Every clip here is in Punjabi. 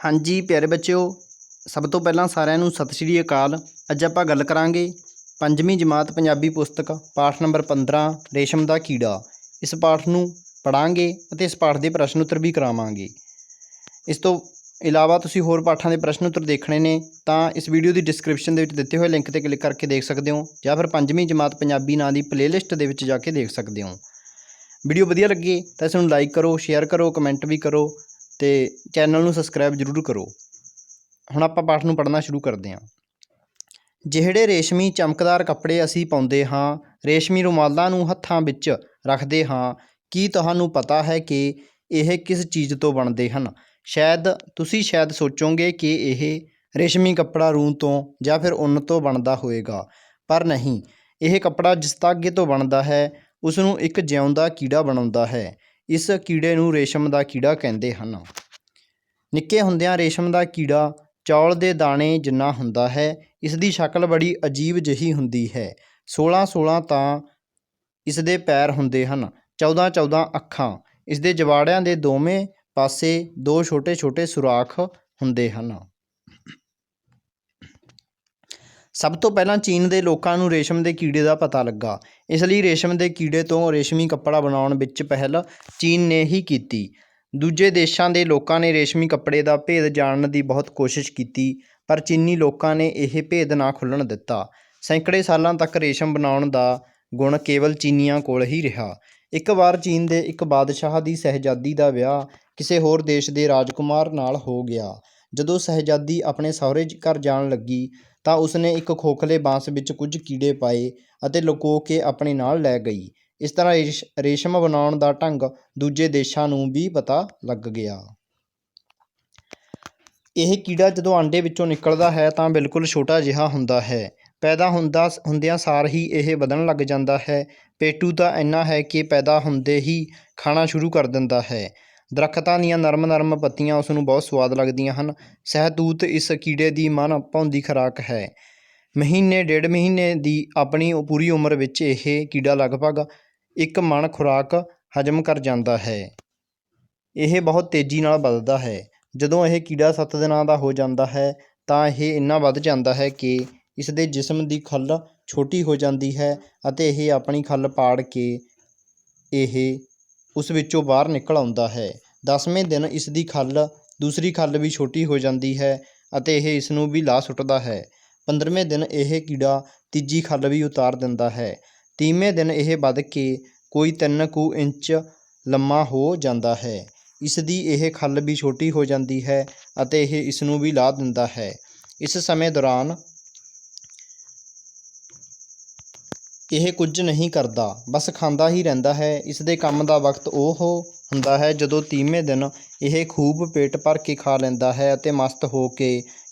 हाँ जी प्यारे बच्चों, सब तो पहला सारिਆਂ ਨੂੰ ਸਤਿ ਸ਼੍ਰੀ ਅਕਾਲ। ਅੱਜ ਆਪਾਂ ਗੱਲ ਕਰਾਂਗੇ ਪੰਜਵੀਂ ਜਮਾਤ ਪੰਜਾਬੀ ਪੁਸਤਕ ਪਾਠ ਨੰਬਰ 15 ਰੇਸ਼ਮ ਦਾ ਕੀੜਾ। ਇਸ ਪਾਠ ਨੂੰ ਪੜਾਂਗੇ ਅਤੇ ਇਸ ਪਾਠ ਦੇ ਪ੍ਰਸ਼ਨ ਉੱਤਰ ਵੀ ਕਰਾਵਾਂਗੇ। ਇਸ ਤੋਂ ਇਲਾਵਾ ਤੁਸੀਂ ਹੋਰ ਪਾਠਾਂ ਦੇ ਪ੍ਰਸ਼ਨ ਉੱਤਰ ਦੇਖਣੇ ਨੇ ਤਾਂ ਇਸ ਵੀਡੀਓ ਦੀ ਡਿਸਕ੍ਰਿਪਸ਼ਨ ਦੇ ਵਿੱਚ ਦਿੱਤੇ ਹੋਏ ਲਿੰਕ ਤੇ ਕਲਿੱਕ ਕਰਕੇ ਦੇਖ ਸਕਦੇ ਹੋ ਜਾਂ ਫਿਰ ਪੰਜਵੀਂ ਜਮਾਤ ਪੰਜਾਬੀ ਨਾਂ ਦੀ ਪਲੇਲਿਸਟ ਦੇ ਵਿੱਚ ਜਾ ਕੇ ਦੇਖ ਸਕਦੇ ਹੋ। ਵੀਡੀਓ ਵਧੀਆ ਲੱਗੇ ਤਾਂ ਇਸ ਨੂੰ ਲਾਈਕ ਕਰੋ, ਸ਼ੇਅਰ ਕਰੋ, ਕਮੈਂਟ ਵੀ ਕਰੋ ਤੇ ਚੈਨਲ ਨੂੰ ਸਬਸਕ੍ਰਾਈਬ ਜ਼ਰੂਰ ਕਰੋ। ਹੁਣ ਆਪਾਂ ਪਾਠ ਨੂੰ ਪੜ੍ਹਨਾ ਸ਼ੁਰੂ ਕਰਦੇ ਹਾਂ। ਜਿਹੜੇ ਰੇਸ਼ਮੀ ਚਮਕਦਾਰ ਕੱਪੜੇ ਅਸੀਂ ਪਾਉਂਦੇ ਹਾਂ, ਰੇਸ਼ਮੀ ਰੁਮਾਲਾਂ ਨੂੰ ਹੱਥਾਂ ਵਿੱਚ ਰੱਖਦੇ ਹਾਂ, ਕੀ ਤੁਹਾਨੂੰ ਪਤਾ ਹੈ ਕਿ ਇਹ ਕਿਸ ਚੀਜ਼ ਤੋਂ ਬਣਦੇ ਹਨ? ਤੁਸੀਂ ਸ਼ਾਇਦ ਸੋਚੋਗੇ ਕਿ ਇਹ ਰੇਸ਼ਮੀ ਕੱਪੜਾ ਰੂੰ ਤੋਂ ਜਾਂ ਫਿਰ ਉੱਨ ਤੋਂ ਬਣਦਾ ਹੋਵੇਗਾ, ਪਰ ਨਹੀਂ। ਇਹ ਕੱਪੜਾ ਜਿਸ ਧਾਗੇ ਤੋਂ ਬਣਦਾ ਹੈ ਉਸ ਨੂੰ ਇੱਕ ਜਿਉਂਦਾ ਕੀੜਾ ਬਣਾਉਂਦਾ ਹੈ। ਇਸ ਕੀੜੇ ਨੂੰ ਰੇਸ਼ਮ ਦਾ ਕੀੜਾ ਕਹਿੰਦੇ ਹਨ। ਨਿੱਕੇ ਹੁੰਦਿਆਂ ਰੇਸ਼ਮ ਦਾ ਕੀੜਾ ਚੌਲ ਦੇ ਦਾਣੇ ਜਿੰਨਾ ਹੁੰਦਾ ਹੈ। ਇਸ ਦੀ ਸ਼ਕਲ ਬੜੀ ਅਜੀਬ ਜਿਹੀ ਹੁੰਦੀ ਹੈ। 16 ਤਾਂ ਇਸ ਦੇ ਪੈਰ ਹੁੰਦੇ ਹਨ, 14 ਅੱਖਾਂ। ਇਸ ਦੇ ਜਵਾੜਿਆਂ ਦੇ ਦੋਵੇਂ ਪਾਸੇ ਦੋ ਛੋਟੇ ਛੋਟੇ ਸੁਰਾਖ ਹੁੰਦੇ ਹਨ। ਸਭ ਤੋਂ ਪਹਿਲਾਂ ਚੀਨ ਦੇ ਲੋਕਾਂ ਨੂੰ ਰੇਸ਼ਮ ਦੇ ਕੀੜੇ ਦਾ ਪਤਾ ਲੱਗਾ। ਇਸ ਲਈ ਰੇਸ਼ਮ ਦੇ ਕੀੜੇ ਤੋਂ ਰੇਸ਼ਮੀ ਕੱਪੜਾ ਬਣਾਉਣ ਵਿੱਚ ਪਹਿਲ ਚੀਨ ਨੇ ਹੀ ਕੀਤੀ। ਦੂਜੇ ਦੇਸ਼ਾਂ ਦੇ ਲੋਕਾਂ ਨੇ ਰੇਸ਼ਮੀ ਕੱਪੜੇ ਦਾ ਭੇਦ ਜਾਣਨ ਦੀ ਬਹੁਤ ਕੋਸ਼ਿਸ਼ ਕੀਤੀ, ਪਰ ਚੀਨੀ ਲੋਕਾਂ ਨੇ ਇਹ ਭੇਦ ਨਾ ਖੁੱਲ੍ਹਣ ਦਿੱਤਾ। ਸੈਂਕੜੇ ਸਾਲਾਂ ਤੱਕ ਰੇਸ਼ਮ ਬਣਾਉਣ ਦਾ ਗੁਣ ਕੇਵਲ ਚੀਨੀਆਂ ਕੋਲ ਹੀ ਰਿਹਾ। ਇੱਕ ਵਾਰ ਚੀਨ ਦੇ ਇੱਕ ਬਾਦਸ਼ਾਹ ਦੀ ਸ਼ਹਿਜ਼ਾਦੀ ਦਾ ਵਿਆਹ ਕਿਸੇ ਹੋਰ ਦੇਸ਼ ਦੇ ਰਾਜਕੁਮਾਰ ਨਾਲ ਹੋ ਗਿਆ। ਜਦੋਂ ਸ਼ਹਿਜ਼ਾਦੀ ਆਪਣੇ ਸਹੁਰੇ ਘਰ ਜਾਣ ਲੱਗੀ ਤਾਂ ਉਸਨੇ ਇੱਕ ਖੋਖਲੇ ਬਾਂਸ ਵਿੱਚ ਕੁਝ ਕੀੜੇ ਪਾਏ ਅਤੇ ਲੁਕੋ ਕੇ ਆਪਣੇ ਨਾਲ ਲੈ ਗਈ। ਇਸ ਤਰ੍ਹਾਂ ਰੇਸ਼ਮ ਬਣਾਉਣ ਦਾ ਢੰਗ ਦੂਜੇ ਦੇਸ਼ਾਂ ਨੂੰ ਵੀ ਪਤਾ ਲੱਗ ਗਿਆ। ਇਹ ਕੀੜਾ ਜਦੋਂ ਆਂਡੇ ਵਿੱਚੋਂ ਨਿਕਲਦਾ ਹੈ ਤਾਂ ਬਿਲਕੁਲ ਛੋਟਾ ਜਿਹਾ ਹੁੰਦਾ ਹੈ। ਪੈਦਾ ਹੁੰਦਿਆਂ ਸਾਰ ਹੀ ਇਹ ਵਧਣ ਲੱਗ ਜਾਂਦਾ ਹੈ। ਪੇਟੂ ਤਾਂ ਇੰਨਾ ਹੈ ਕਿ ਪੈਦਾ ਹੁੰਦੇ ਹੀ ਖਾਣਾ ਸ਼ੁਰੂ ਕਰ ਦਿੰਦਾ ਹੈ। ਦਰੱਖਤਾਂ ਦੀਆਂ ਨਰਮ ਪੱਤੀਆਂ ਉਸ ਨੂੰ ਬਹੁਤ ਸਵਾਦ ਲੱਗਦੀਆਂ ਹਨ। ਸ਼ਹਿਤੂਤ ਇਸ ਕੀੜੇ ਦੀ ਮਨ ਭਾਉਂਦੀ ਖੁਰਾਕ ਹੈ। ਡੇਢ ਮਹੀਨੇ ਦੀ ਆਪਣੀ ਪੂਰੀ ਉਮਰ ਵਿੱਚ ਇਹ ਕੀੜਾ ਲਗਭਗ 1 ਮਣ ਖੁਰਾਕ ਹਜ਼ਮ ਕਰ ਜਾਂਦਾ ਹੈ। ਇਹ ਬਹੁਤ ਤੇਜ਼ੀ ਨਾਲ ਵੱਧਦਾ ਹੈ। ਜਦੋਂ ਇਹ ਕੀੜਾ 7 ਦਿਨਾਂ ਦਾ ਹੋ ਜਾਂਦਾ ਹੈ ਤਾਂ ਇਹ ਇੰਨਾ ਵੱਧ ਜਾਂਦਾ ਹੈ ਕਿ ਇਸ ਦੇ ਜਿਸਮ ਦੀ ਖੱਲ ਛੋਟੀ ਹੋ ਜਾਂਦੀ ਹੈ ਅਤੇ ਇਹ ਆਪਣੀ ਖੱਲ ਪਾੜ ਕੇ ਇਹ ਉਸ ਵਿੱਚੋਂ ਬਾਹਰ ਨਿਕਲ ਆਉਂਦਾ ਹੈ। 10ਵੇਂ ਦਿਨ ਇਸ ਦੀ ਦੂਸਰੀ ਖੱਲ ਵੀ ਛੋਟੀ ਹੋ ਜਾਂਦੀ ਹੈ ਅਤੇ ਇਹ ਇਸ ਨੂੰ ਵੀ ਲਾਹ ਸੁੱਟਦਾ ਹੈ। 15ਵੇਂ ਦਿਨ ਇਹ ਕੀੜਾ ਤੀਜੀ ਖੱਲ ਵੀ ਉਤਾਰ ਦਿੰਦਾ ਹੈ। 30ਵੇਂ ਦਿਨ ਇਹ ਵੱਧ ਕੇ ਕੋਈ 3 ਕੁ ਇੰਚ ਲੰਮਾ ਹੋ ਜਾਂਦਾ ਹੈ। ਇਸ ਦੀ ਇਹ ਖੱਲ ਵੀ ਛੋਟੀ ਹੋ ਜਾਂਦੀ ਹੈ ਅਤੇ ਇਹ ਇਸ ਨੂੰ ਵੀ ਲਾਹ ਦਿੰਦਾ ਹੈ। ਇਸ ਸਮੇਂ ਦੌਰਾਨ ਇਹ ਕੁਝ ਨਹੀਂ ਕਰਦਾ, ਬਸ ਖਾਂਦਾ ਹੀ ਰਹਿੰਦਾ ਹੈ। ਇਸ ਦੇ ਕੰਮ ਦਾ ਵਕਤ ਉਹ ਹੁੰਦਾ ਹੈ ਜਦੋਂ 30ਵੇਂ ਦਿਨ ਇਹ ਖੂਬ ਪੇਟ ਭਰ ਕੇ ਖਾ ਲੈਂਦਾ ਹੈ ਅਤੇ ਮਸਤ ਹੋ ਕੇ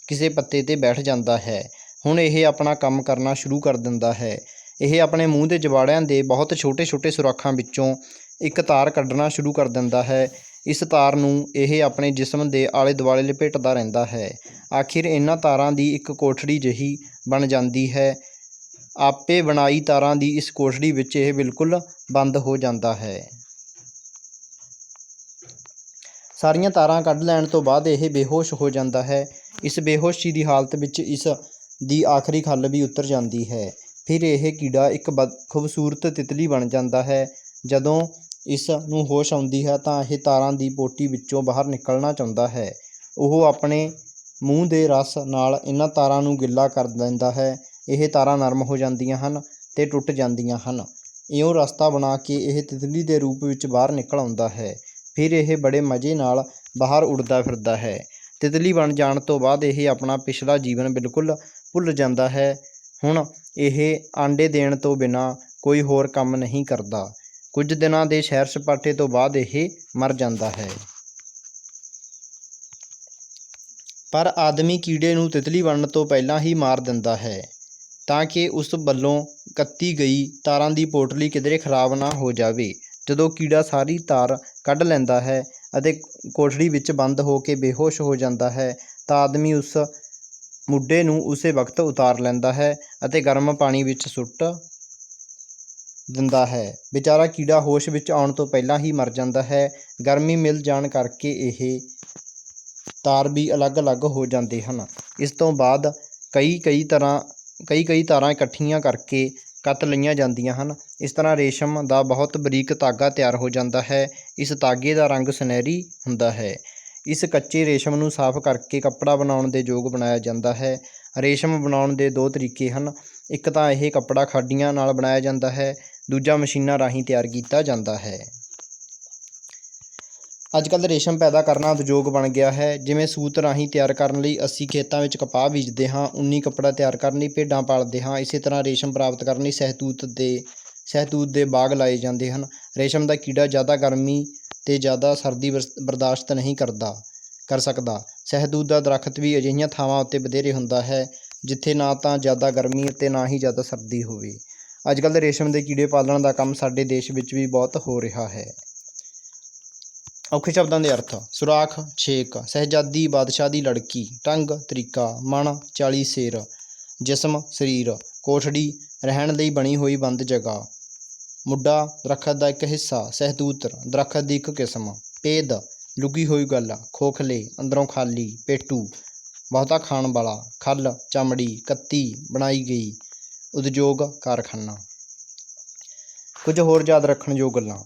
ਕਿਸੇ ਪੱਤੇ 'ਤੇ ਬੈਠ ਜਾਂਦਾ ਹੈ। ਹੁਣ ਇਹ ਆਪਣਾ ਕੰਮ ਕਰਨਾ ਸ਼ੁਰੂ ਕਰ ਦਿੰਦਾ ਹੈ। ਇਹ ਆਪਣੇ ਮੂੰਹ ਦੇ ਜਵਾੜਿਆਂ ਦੇ ਬਹੁਤ ਛੋਟੇ ਸੁਰਾਖਾਂ ਵਿੱਚੋਂ ਇੱਕ ਤਾਰ ਕੱਢਣਾ ਸ਼ੁਰੂ ਕਰ ਦਿੰਦਾ ਹੈ। ਇਸ ਤਾਰ ਨੂੰ ਇਹ ਆਪਣੇ ਜਿਸਮ ਦੇ ਆਲੇ ਦੁਆਲੇ ਲਪੇਟਦਾ ਰਹਿੰਦਾ ਹੈ। ਆਖਿਰ ਇਹਨਾਂ ਤਾਰਾਂ ਦੀ ਇੱਕ ਕੋਠੜੀ ਜਿਹੀ ਬਣ ਜਾਂਦੀ ਹੈ। ਆਪੇ ਬਣਾਈ ਤਾਰਾਂ ਦੀ ਇਸ ਕੋਠੜੀ ਵਿੱਚ ਇਹ ਬਿਲਕੁਲ ਬੰਦ ਹੋ ਜਾਂਦਾ ਹੈ। ਸਾਰੀਆਂ ਤਾਰਾਂ ਕੱਢ ਲੈਣ ਤੋਂ ਬਾਅਦ ਇਹ ਬੇਹੋਸ਼ ਹੋ ਜਾਂਦਾ ਹੈ। ਇਸ ਬੇਹੋਸ਼ੀ ਦੀ ਹਾਲਤ ਵਿੱਚ ਇਸ ਦੀ ਆਖਰੀ ਖੱਲ ਵੀ ਉਤਰ ਜਾਂਦੀ ਹੈ। ਫਿਰ ਇਹ ਕੀੜਾ ਇੱਕ ਖੂਬਸੂਰਤ ਤਿਤਲੀ ਬਣ ਜਾਂਦਾ ਹੈ। ਜਦੋਂ ਇਸ ਨੂੰ ਹੋਸ਼ ਆਉਂਦੀ ਹੈ ਤਾਂ ਇਹ ਤਾਰਾਂ ਦੀ ਪੋਟੀ ਵਿੱਚੋਂ ਬਾਹਰ ਨਿਕਲਣਾ ਚਾਹੁੰਦਾ ਹੈ। ਉਹ ਆਪਣੇ ਮੂੰਹ ਦੇ ਰਸ ਨਾਲ ਇਹਨਾਂ ਤਾਰਾਂ ਨੂੰ ਗਿੱਲਾ ਕਰ ਲੈਂਦਾ ਹੈ। ਇਹ ਤਾਰਾਂ ਨਰਮ ਹੋ ਜਾਂਦੀਆਂ ਹਨ ਤੇ ਟੁੱਟ ਜਾਂਦੀਆਂ ਹਨ। ਇਉਂ ਰਸਤਾ ਬਣਾ ਕੇ ਇਹ ਤਿਤਲੀ ਦੇ ਰੂਪ ਵਿੱਚ ਬਾਹਰ ਨਿਕਲ ਆਉਂਦਾ ਹੈ। ਫਿਰ ਇਹ ਬੜੇ ਮਜ਼ੇ ਨਾਲ ਬਾਹਰ ਉੱਡਦਾ ਫਿਰਦਾ ਹੈ। ਤਿਤਲੀ ਬਣ ਜਾਣ ਤੋਂ ਬਾਅਦ ਇਹ ਆਪਣਾ ਪਿਛਲਾ ਜੀਵਨ ਬਿਲਕੁਲ ਭੁੱਲ ਜਾਂਦਾ ਹੈ। ਹੁਣ ਇਹ ਆਂਡੇ ਦੇਣ ਤੋਂ ਬਿਨਾਂ ਕੋਈ ਹੋਰ ਕੰਮ ਨਹੀਂ ਕਰਦਾ। ਕੁਝ ਦਿਨਾਂ ਦੇ ਸੈਰ ਸਪਾਟੇ ਤੋਂ ਬਾਅਦ ਇਹ ਮਰ ਜਾਂਦਾ ਹੈ। ਪਰ ਆਦਮੀ ਕੀੜੇ ਨੂੰ ਤਿਤਲੀ ਬਣਨ ਤੋਂ ਪਹਿਲਾਂ ਹੀ ਮਾਰ ਦਿੰਦਾ ਹੈ ਤਾਂ ਕਿ ਉਸ ਵੱਲੋਂ ਕੱਤੀ ਗਈ ਤਾਰਾਂ ਦੀ ਪੋਟਲੀ ਕਿਧਰੇ ਖਰਾਬ ਨਾ ਹੋ ਜਾਵੇ। ਜਦੋਂ ਕੀੜਾ ਸਾਰੀ ਤਾਰ ਕੱਢ ਲੈਂਦਾ ਹੈ ਅਤੇ ਕੋਠੜੀ ਵਿੱਚ ਬੰਦ ਹੋ ਕੇ ਬੇਹੋਸ਼ ਹੋ ਜਾਂਦਾ ਹੈ ਤਾਂ ਆਦਮੀ ਉਸ ਮੁੱਢੇ ਨੂੰ ਉਸੇ ਵਕਤ ਉਤਾਰ ਲੈਂਦਾ ਹੈ ਅਤੇ ਗਰਮ ਪਾਣੀ ਵਿੱਚ ਸੁੱਟ ਦਿੰਦਾ ਹੈ। ਵਿਚਾਰਾ ਕੀੜਾ ਹੋਸ਼ ਵਿੱਚ ਆਉਣ ਤੋਂ ਪਹਿਲਾਂ ਹੀ ਮਰ ਜਾਂਦਾ ਹੈ। ਗਰਮੀ ਮਿਲ ਜਾਣ ਕਰਕੇ ਇਹ ਤਾਰ ਵੀ ਅਲੱਗ-ਅਲੱਗ ਹੋ ਜਾਂਦੇ ਹਨ। ਇਸ ਤੋਂ ਬਾਅਦ ਕਈ ਤਾਰਾਂ ਇਕੱਠੀਆਂ ਕਰਕੇ ਕੱਤ ਲਈਆਂ ਜਾਂਦੀਆਂ ਹਨ। ਇਸ ਤਰ੍ਹਾਂ ਰੇਸ਼ਮ ਦਾ ਬਹੁਤ ਬਰੀਕ ਧਾਗਾ ਤਿਆਰ ਹੋ ਜਾਂਦਾ ਹੈ। ਇਸ ਧਾਗੇ ਦਾ ਰੰਗ ਸੁਨਹਿਰੀ ਹੁੰਦਾ ਹੈ। ਇਸ ਕੱਚੇ ਰੇਸ਼ਮ ਨੂੰ ਸਾਫ਼ ਕਰਕੇ ਕੱਪੜਾ ਬਣਾਉਣ ਦੇ ਯੋਗ ਬਣਾਇਆ ਜਾਂਦਾ ਹੈ। ਰੇਸ਼ਮ ਬਣਾਉਣ ਦੇ ਦੋ ਤਰੀਕੇ ਹਨ। ਇੱਕ ਤਾਂ ਇਹ ਕੱਪੜਾ ਖਾਡੀਆਂ ਨਾਲ ਬਣਾਇਆ ਜਾਂਦਾ ਹੈ, ਦੂਜਾ ਮਸ਼ੀਨਾਂ ਰਾਹੀਂ ਤਿਆਰ ਕੀਤਾ ਜਾਂਦਾ ਹੈ। ਅੱਜ ਕੱਲ੍ਹ ਰੇਸ਼ਮ ਪੈਦਾ ਕਰਨਾ ਉਦਯੋਗ ਬਣ ਗਿਆ ਹੈ। ਜਿਵੇਂ ਸੂਤ ਰਾਹੀਂ ਤਿਆਰ ਕਰਨ ਲਈ ਅਸੀਂ ਖੇਤਾਂ ਵਿੱਚ ਕਪਾਹ ਬੀਜਦੇ ਹਾਂ, ਉੱਨੀ ਕੱਪੜਾ ਤਿਆਰ ਕਰਨ ਲਈ ਭੇਡਾਂ ਪਾਲਦੇ ਹਾਂ। ਇਸੇ ਤਰ੍ਹਾਂ ਰੇਸ਼ਮ ਪ੍ਰਾਪਤ ਕਰਨ ਲਈ ਸ਼ਹਿਤੂਤ ਦੇ ਬਾਗ ਲਾਏ ਜਾਂਦੇ ਹਨ। ਰੇਸ਼ਮ ਦਾ ਕੀੜਾ ਜ਼ਿਆਦਾ ਗਰਮੀ ਅਤੇ ਜ਼ਿਆਦਾ ਸਰਦੀ ਬਰਦਾਸ਼ਤ ਨਹੀਂ ਕਰ ਸਕਦਾ। ਸ਼ਹਿਤੂਤ ਦਾ ਦਰੱਖਤ ਵੀ ਅਜਿਹੀਆਂ ਥਾਵਾਂ ਉੱਤੇ ਵਧੇਰੇ ਹੁੰਦਾ ਹੈ ਜਿੱਥੇ ਨਾ ਤਾਂ ਜ਼ਿਆਦਾ ਗਰਮੀ ਅਤੇ ਨਾ ਹੀ ਜ਼ਿਆਦਾ ਸਰਦੀ ਹੋਵੇ। ਅੱਜ ਕੱਲ੍ਹ ਰੇਸ਼ਮ ਦੇ ਕੀੜੇ ਪਾਲਣ ਦਾ ਕੰਮ ਸਾਡੇ ਦੇਸ਼ ਵਿੱਚ ਵੀ ਬਹੁਤ ਹੋ ਰਿਹਾ ਹੈ। ਔਖੇ ਸ਼ਬਦਾਂ ਦੇ ਅਰਥ: ਸੁਰਾਖ, ਛੇਕ, ਸ਼ਹਿਜ਼ਾਦੀ, ਬਾਦਸ਼ਾਹ ਦੀ ਲੜਕੀ, ਢੰਗ, ਤਰੀਕਾ, ਮਣ, 40 ਸੇਰ, ਜਿਸਮ, ਸਰੀਰ, ਕੋਠੜੀ, ਰਹਿਣ ਲਈ ਬਣੀ ਹੋਈ ਬੰਦ ਜਗ੍ਹਾ, ਮੁੱਢਾ, ਦਰੱਖਤ ਦਾ ਇੱਕ ਹਿੱਸਾ, ਸ਼ਹਿਤੂਤ, ਦਰੱਖਤ ਦੀ ਇੱਕ ਕਿਸਮ, ਭੇਦ, ਲੁਕੀ ਹੋਈ ਗੱਲ, ਖੋਖਲੇ, ਅੰਦਰੋਂ ਖਾਲੀ, ਪੇਟੂ, ਬਹੁਤਾ ਖਾਣ ਵਾਲਾ, ਖੱਲ, ਚਮੜੀ, ਕੱਤੀ, ਬਣਾਈ ਗਈ, ਉਦਯੋਗ, ਕਾਰਖਾਨਾ। ਕੁਝ ਹੋਰ ਯਾਦ ਰੱਖਣ ਯੋਗ ਗੱਲਾਂ: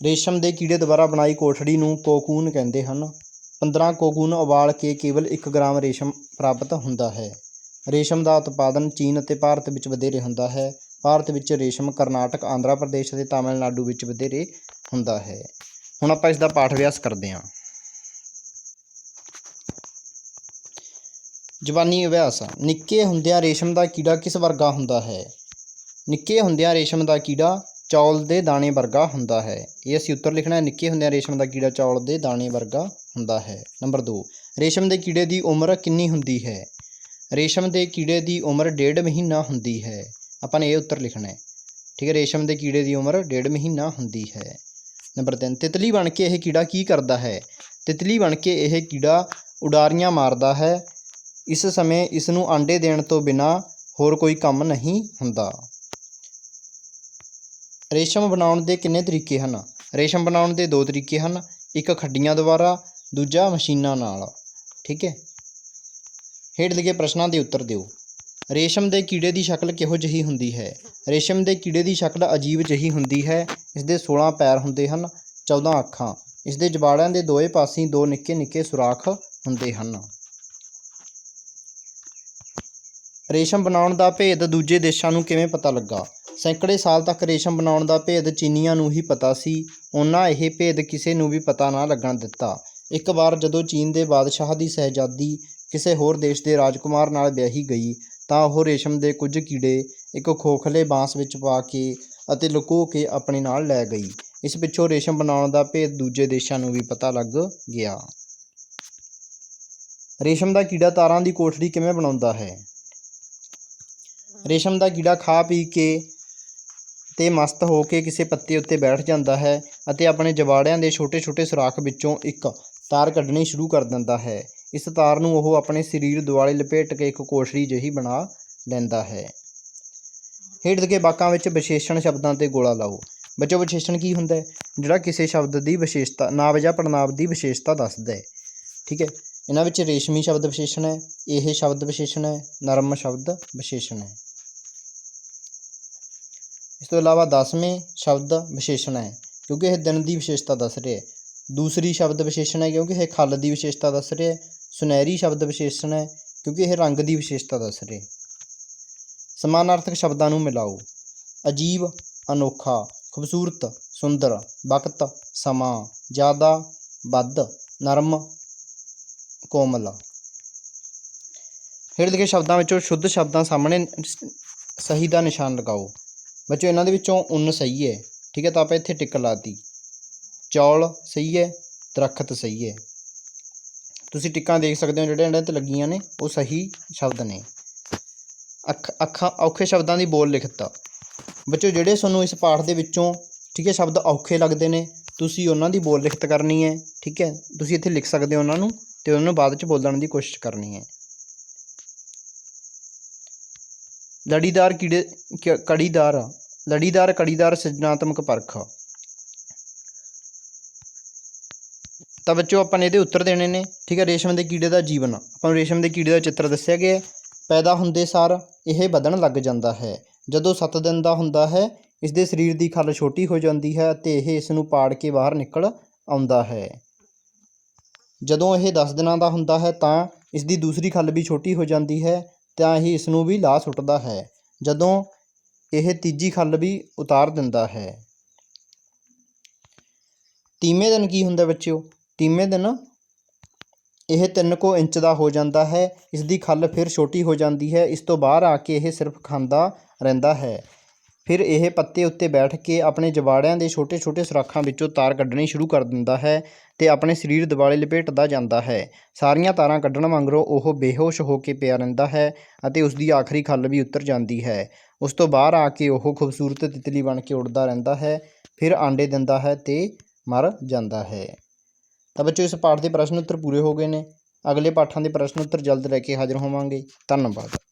ਰੇਸ਼ਮ ਦੇ ਕੀੜੇ ਦੁਆਰਾ ਬਣਾਈ ਕੋਠੜੀ ਨੂੰ ਕੋਕੂਨ ਕਹਿੰਦੇ ਹਨ। 15 ਕੋਕੂਨ ਉਬਾਲ ਕੇ ਕੇਵਲ 1 ਗ੍ਰਾਮ ਰੇਸ਼ਮ ਪ੍ਰਾਪਤ ਹੁੰਦਾ ਹੈ। ਰੇਸ਼ਮ ਦਾ ਉਤਪਾਦਨ ਚੀਨ ਅਤੇ ਭਾਰਤ ਵਿੱਚ ਵਧੇਰੇ ਹੁੰਦਾ ਹੈ। ਭਾਰਤ ਵਿੱਚ ਰੇਸ਼ਮ ਕਰਨਾਟਕ, ਆਂਧਰਾ ਪ੍ਰਦੇਸ਼ ਅਤੇ ਤਾਮਿਲਨਾਡੂ ਵਿੱਚ ਵਧੇਰੇ ਹੁੰਦਾ ਹੈ। ਹੁਣ ਆਪਾਂ ਇਸ ਦਾ ਪਾਠ ਅਭਿਆਸ ਕਰਦੇ ਹਾਂ। ਜ਼ਬਾਨੀ ਅਭਿਆਸ: ਨਿੱਕੇ ਹੁੰਦਿਆਂ ਰੇਸ਼ਮ ਦਾ ਕੀੜਾ ਕਿਸ ਵਰਗਾ ਹੁੰਦਾ ਹੈ? ਨਿੱਕੇ ਹੁੰਦਿਆਂ ਰੇਸ਼ਮ ਦਾ ਕੀੜਾ ਚੌਲ ਦੇ ਦਾਣੇ ਵਰਗਾ ਹੁੰਦਾ ਹੈ। ਇਹ ਅਸੀਂ ਉੱਤਰ ਲਿਖਣਾ ਹੈ। ਨਿੱਕੇ ਹੁੰਦਿਆਂ ਰੇਸ਼ਮ ਦਾ ਕੀੜਾ ਚੌਲ ਦੇ ਦਾਣੇ ਵਰਗਾ ਹੁੰਦਾ ਹੈ। ਨੰਬਰ 2, ਰੇਸ਼ਮ ਦੇ ਕੀੜੇ ਦੀ ਉਮਰ ਕਿੰਨੀ ਹੁੰਦੀ ਹੈ? ਰੇਸ਼ਮ ਦੇ ਕੀੜੇ ਦੀ ਉਮਰ 1.5 ਮਹੀਨਾ ਹੁੰਦੀ ਹੈ। ਆਪਾਂ ਨੇ ਇਹ ਉੱਤਰ ਲਿਖਣਾ ਹੈ। ਠੀਕ ਹੈ, ਰੇਸ਼ਮ ਦੇ ਕੀੜੇ ਦੀ ਉਮਰ 1.5 ਮਹੀਨਾ ਹੁੰਦੀ ਹੈ। ਨੰਬਰ 3, ਤਿਤਲੀ ਬਣ ਕੇ ਇਹ ਕੀੜਾ ਕੀ ਕਰਦਾ ਹੈ? ਤਿਤਲੀ ਬਣ ਕੇ ਇਹ ਕੀੜਾ ਉਡਾਰੀਆਂ ਮਾਰਦਾ ਹੈ। ਇਸ ਸਮੇਂ ਇਸ ਨੂੰ ਆਂਡੇ ਦੇਣ ਤੋਂ ਬਿਨਾਂ ਹੋਰ ਕੋਈ ਕੰਮ ਨਹੀਂ ਹੁੰਦਾ। ਰੇਸ਼ਮ ਬਣਾਉਣ ਦੇ ਕਿੰਨੇ ਤਰੀਕੇ ਹਨ? ਰੇਸ਼ਮ ਬਣਾਉਣ ਦੇ 2 ਤਰੀਕੇ ਹਨ, ਇੱਕ ਖੱਡੀਆਂ ਦੁਆਰਾ, ਦੂਜਾ ਮਸ਼ੀਨਾਂ ਨਾਲ। ਠੀਕ ਹੈ, ਹੇਠ ਲਿਖੇ ਪ੍ਰਸ਼ਨਾਂ ਦੇ ਉੱਤਰ ਦਿਓ। ਰੇਸ਼ਮ ਦੇ ਕੀੜੇ ਦੀ ਸ਼ਕਲ ਕਿਹੋ ਜਿਹੀ ਹੁੰਦੀ ਹੈ? ਰੇਸ਼ਮ ਦੇ ਕੀੜੇ ਦੀ ਸ਼ਕਲ ਅਜੀਬ ਜਿਹੀ ਹੁੰਦੀ ਹੈ। ਇਸ ਦੇ 16 ਪੈਰ ਹੁੰਦੇ ਹਨ, 14 ਅੱਖਾਂ। ਇਸ ਦੇ ਜਬਾੜਿਆਂ ਦੇ ਦੋਵੇਂ ਪਾਸੀਂ 2 ਨਿੱਕੇ ਨਿੱਕੇ ਸੁਰਾਖ ਹੁੰਦੇ ਹਨ। ਰੇਸ਼ਮ ਬਣਾਉਣ ਦਾ ਭੇਦ ਦੂਜੇ ਦੇਸ਼ਾਂ ਨੂੰ ਕਿਵੇਂ ਪਤਾ ਲੱਗਾ? ਸੈਂਕੜੇ ਸਾਲ ਤੱਕ ਰੇਸ਼ਮ ਬਣਾਉਣ ਦਾ ਭੇਦ ਚੀਨੀਆਂ ਨੂੰ ਹੀ ਪਤਾ ਸੀ। ਉਹਨਾਂ ਇਹ ਭੇਦ ਕਿਸੇ ਨੂੰ ਵੀ ਪਤਾ ਨਾ ਲੱਗਣ ਦਿੱਤਾ। ਇੱਕ ਵਾਰ ਜਦੋਂ ਚੀਨ ਦੇ ਬਾਦਸ਼ਾਹ ਦੀ ਸ਼ਹਿਜ਼ਾਦੀ ਕਿਸੇ ਹੋਰ ਦੇਸ਼ ਦੇ ਰਾਜਕੁਮਾਰ ਨਾਲ ਵਿਆਹੀ ਗਈ ਤਾਂ ਉਹ ਰੇਸ਼ਮ ਦੇ ਕੁਝ ਕੀੜੇ ਇੱਕ ਖੋਖਲੇ ਬਾਂਸ ਵਿੱਚ ਪਾ ਕੇ ਅਤੇ ਲੁਕੋ ਕੇ ਆਪਣੇ ਨਾਲ ਲੈ ਗਈ। ਇਸ ਪਿੱਛੋਂ ਰੇਸ਼ਮ ਬਣਾਉਣ ਦਾ ਭੇਦ ਦੂਜੇ ਦੇਸ਼ਾਂ ਨੂੰ ਵੀ ਪਤਾ ਲੱਗ ਗਿਆ। ਰੇਸ਼ਮ ਦਾ ਕੀੜਾ ਤਾਰਾਂ ਦੀ ਕੋਠੜੀ ਕਿਵੇਂ ਬਣਾਉਂਦਾ ਹੈ? ਰੇਸ਼ਮ ਦਾ ਕੀੜਾ ਖਾ ਪੀ ਕੇ ਤੇ ਮਸਤ ਹੋ ਕੇ ਕਿਸੇ ਪੱਤੇ ਉੱਤੇ ਬੈਠ ਜਾਂਦਾ ਹੈ ਅਤੇ ਆਪਣੇ ਜਬਾੜਿਆਂ ਦੇ ਛੋਟੇ ਛੋਟੇ ਸੁਰਾਖ ਵਿੱਚੋਂ ਇੱਕ ਤਾਰ ਕੱਢਣੀ ਸ਼ੁਰੂ ਕਰ ਦਿੰਦਾ ਹੈ। ਇਸ ਤਾਰ ਨੂੰ ਉਹ ਆਪਣੇ ਸਰੀਰ ਦੁਆਲੇ ਲਪੇਟ ਕੇ ਇੱਕ ਕੋਠੜੀ ਜਿਹੀ ਬਣਾ ਲੈਂਦਾ ਹੈ। ਹੇਠ ਲਿਖੇ ਵਾਕਾਂ ਵਿੱਚ ਵਿਸ਼ੇਸ਼ਣ ਸ਼ਬਦਾਂ 'ਤੇ ਗੋਲਾ ਲਾਓ। ਬੱਚੋ, ਵਿਸ਼ੇਸ਼ਣ ਕੀ ਹੁੰਦਾ ਹੈ? ਜਿਹੜਾ ਕਿਸੇ ਸ਼ਬਦ ਦੀ ਵਿਸ਼ੇਸ਼ਤਾ, ਨਾਂਵ ਜਾਂ ਪੜਨਾਂਵ ਦੀ ਵਿਸ਼ੇਸ਼ਤਾ ਦੱਸਦਾ ਹੈ। ਠੀਕ ਹੈ, ਇਹਨਾਂ ਵਿੱਚ ਰੇਸ਼ਮੀ ਸ਼ਬਦ ਵਿਸ਼ੇਸ਼ਣ ਹੈ, ਇਹ ਸ਼ਬਦ ਵਿਸ਼ੇਸ਼ਣ ਹੈ, ਨਰਮ ਸ਼ਬਦ ਵਿਸ਼ੇਸ਼ਣ ਹੈ। ਇਸ ਤੋਂ ਇਲਾਵਾ 10ਵੇਂ ਸ਼ਬਦ ਵਿਸ਼ੇਸ਼ਣ ਹੈ ਕਿਉਂਕਿ ਇਹ ਦਿਨ ਦੀ ਵਿਸ਼ੇਸ਼ਤਾ ਦੱਸ ਰਿਹਾ ਹੈ। ਦੂਸਰੀ ਸ਼ਬਦ ਵਿਸ਼ੇਸ਼ਣ ਹੈ ਕਿਉਂਕਿ ਇਹ ਖੱਲ ਦੀ ਵਿਸ਼ੇਸ਼ਤਾ ਦੱਸ ਰਿਹਾ ਹੈ। ਸੁਨਹਿਰੀ ਸ਼ਬਦ ਵਿਸ਼ੇਸ਼ਣ ਹੈ ਕਿਉਂਕਿ ਇਹ ਰੰਗ ਦੀ ਵਿਸ਼ੇਸ਼ਤਾ ਦੱਸ ਰਿਹਾ ਹੈ। ਸਮਾਨਾਰਥਕ ਸ਼ਬਦਾਂ ਨੂੰ ਮਿਲਾਓ। ਅਜੀਬ, ਅਨੋਖਾ, ਖੂਬਸੂਰਤ, ਸੁੰਦਰ, ਵਕਤ, ਸਮਾਂ, ਜ਼ਿਆਦਾ, ਵੱਧ, ਨਰਮ, ਕੋਮਲ। ਹੇਠ ਲਿਖੇ ਸ਼ਬਦਾਂ ਵਿੱਚੋਂ ਸ਼ੁੱਧ ਸ਼ਬਦਾਂ ਸਾਹਮਣੇ ਸਹੀ ਦਾ ਨਿਸ਼ਾਨ ਲਗਾਓ। ਬੱਚੋ, ਇਹਨਾਂ ਦੇ ਵਿੱਚੋਂ ਉੱਨ ਸਹੀ ਹੈ। ਠੀਕ ਹੈ, ਤਾਂ ਆਪਾਂ ਇੱਥੇ ਟਿਕ ਲਾਤੀ। ਚੌਲ ਸਹੀ ਹੈ, ਦਰੱਖਤ ਸਹੀ ਹੈ। ਤੁਸੀਂ ਟਿੱਕਾਂ ਦੇਖ ਸਕਦੇ ਹੋ ਜਿਹੜੇ ਇਹਨਾਂ 'ਤੇ ਲੱਗੀਆਂ ਨੇ ਉਹ ਸਹੀ ਸ਼ਬਦ ਨੇ। ਅੱਖਾਂ ਔਖੇ ਸ਼ਬਦਾਂ ਦੀ ਬੋਲ ਲਿਖਤ। ਬੱਚੋ, ਜਿਹੜੇ ਤੁਹਾਨੂੰ ਇਸ ਪਾਠ ਦੇ ਵਿੱਚੋਂ ਠੀਕ ਹੈ ਸ਼ਬਦ ਔਖੇ ਲੱਗਦੇ ਨੇ ਤੁਸੀਂ ਉਹਨਾਂ ਦੀ ਬੋਲ ਲਿਖਤ ਕਰਨੀ ਹੈ। ਠੀਕ ਹੈ, ਤੁਸੀਂ ਇੱਥੇ ਲਿਖ ਸਕਦੇ ਹੋ ਉਹਨਾਂ ਨੂੰ ਅਤੇ ਉਹਨਾਂ ਨੂੰ ਬਾਅਦ 'ਚ ਬੋਲਣ ਦੀ ਕੋਸ਼ਿਸ਼ ਕਰਨੀ ਹੈ। ਲੜੀਦਾਰ ਕੜੀਦਾਰ ਸਿਰਜਣਾਤਮਕ ਪਰਖ। ਤਾਂ ਬੱਚਿਓ ਆਪਾਂ ਨੇ ਇਹਦੇ ਉੱਤਰ ਦੇਣੇ ਨੇ। ਠੀਕ ਹੈ, ਰੇਸ਼ਮ ਦੇ ਕੀੜੇ ਦਾ ਜੀਵਨ, ਆਪਾਂ ਨੂੰ ਰੇਸ਼ਮ ਦੇ ਕੀੜੇ ਦਾ ਚਿੱਤਰ ਦੱਸਿਆ ਗਿਆ ਹੈ। ਪੈਦਾ ਹੁੰਦੇ ਸਾਰ ਇਹ ਵਧਣ ਲੱਗ ਜਾਂਦਾ ਹੈ। ਜਦੋਂ 7 ਦਿਨ ਦਾ ਹੁੰਦਾ ਹੈ ਇਸ ਦੇ ਸਰੀਰ ਦੀ ਖੱਲ ਛੋਟੀ ਹੋ ਜਾਂਦੀ ਹੈ ਅਤੇ ਇਹ ਇਸ ਨੂੰ ਪਾੜ ਕੇ ਬਾਹਰ ਨਿਕਲ ਆਉਂਦਾ ਹੈ। ਜਦੋਂ ਇਹ 10 ਦਿਨਾਂ ਦਾ ਹੁੰਦਾ ਹੈ ਤਾਂ ਇਸ ਦੀ ਦੂਸਰੀ ਖੱਲ ਵੀ ਛੋਟੀ ਹੋ ਜਾਂਦੀ ਹੈ ਤਾਂ ਇਹ ਇਸ ਨੂੰ ਵੀ ਲਾਹ ਸੁੱਟਦਾ ਹੈ। ਜਦੋਂ ਇਹ ਤੀਜੀ ਖੱਲ ਵੀ ਉਤਾਰ ਦਿੰਦਾ ਹੈ। 30ਵੇਂ ਦਿਨ ਕੀ ਹੁੰਦਾ ਬੱਚਿਓ? 30ਵੇਂ ਦਿਨ ਇਹ 3 ਇੰਚ ਦਾ ਹੋ ਜਾਂਦਾ ਹੈ। ਇਸ ਦੀ ਖੱਲ ਫਿਰ ਛੋਟੀ ਹੋ ਜਾਂਦੀ ਹੈ। ਇਸ ਤੋਂ ਬਾਹਰ ਆ ਕੇ ਇਹ ਸਿਰਫ ਖਾਂਦਾ ਰਹਿੰਦਾ ਹੈ। ਫਿਰ ਇਹ ਪੱਤੇ ਉੱਤੇ ਬੈਠ ਕੇ ਆਪਣੇ ਜਬਾੜਿਆਂ ਦੇ ਛੋਟੇ ਛੋਟੇ ਸੁਰਾਖਾਂ ਵਿੱਚੋਂ ਤਾਰ ਕੱਢਣੀ ਸ਼ੁਰੂ ਕਰ ਦਿੰਦਾ ਹੈ ਅਤੇ ਆਪਣੇ ਸਰੀਰ ਦੁਆਲੇ ਲਪੇਟਦਾ ਜਾਂਦਾ ਹੈ। ਸਾਰੀਆਂ ਤਾਰਾਂ ਕੱਢਣ ਮਗਰੋਂ ਉਹ ਬੇਹੋਸ਼ ਹੋ ਕੇ ਪਿਆ ਰਹਿੰਦਾ ਹੈ ਅਤੇ ਉਸ ਦੀ ਆਖਰੀ ਖੱਲ ਵੀ ਉਤਰ ਜਾਂਦੀ ਹੈ। ਉਸ ਤੋਂ ਬਾਹਰ ਆ ਕੇ ਉਹ ਖੂਬਸੂਰਤ ਤਿਤਲੀ ਬਣ ਕੇ ਉੱਡਦਾ ਰਹਿੰਦਾ ਹੈ, ਫਿਰ ਆਂਡੇ ਦਿੰਦਾ ਹੈ ਅਤੇ ਮਰ ਜਾਂਦਾ ਹੈ। ਤਾਂ ਬੱਚਿਓ ਇਸ ਪਾਠ ਦੇ ਪ੍ਰਸ਼ਨ ਉੱਤਰ ਪੂਰੇ ਹੋ ਗਏ ਨੇ। ਅਗਲੇ ਪਾਠਾਂ ਦੇ ਪ੍ਰਸ਼ਨ ਉੱਤਰ ਜਲਦ ਲੈ ਕੇ ਹਾਜ਼ਰ ਹੋਵਾਂਗੇ। ਧੰਨਵਾਦ।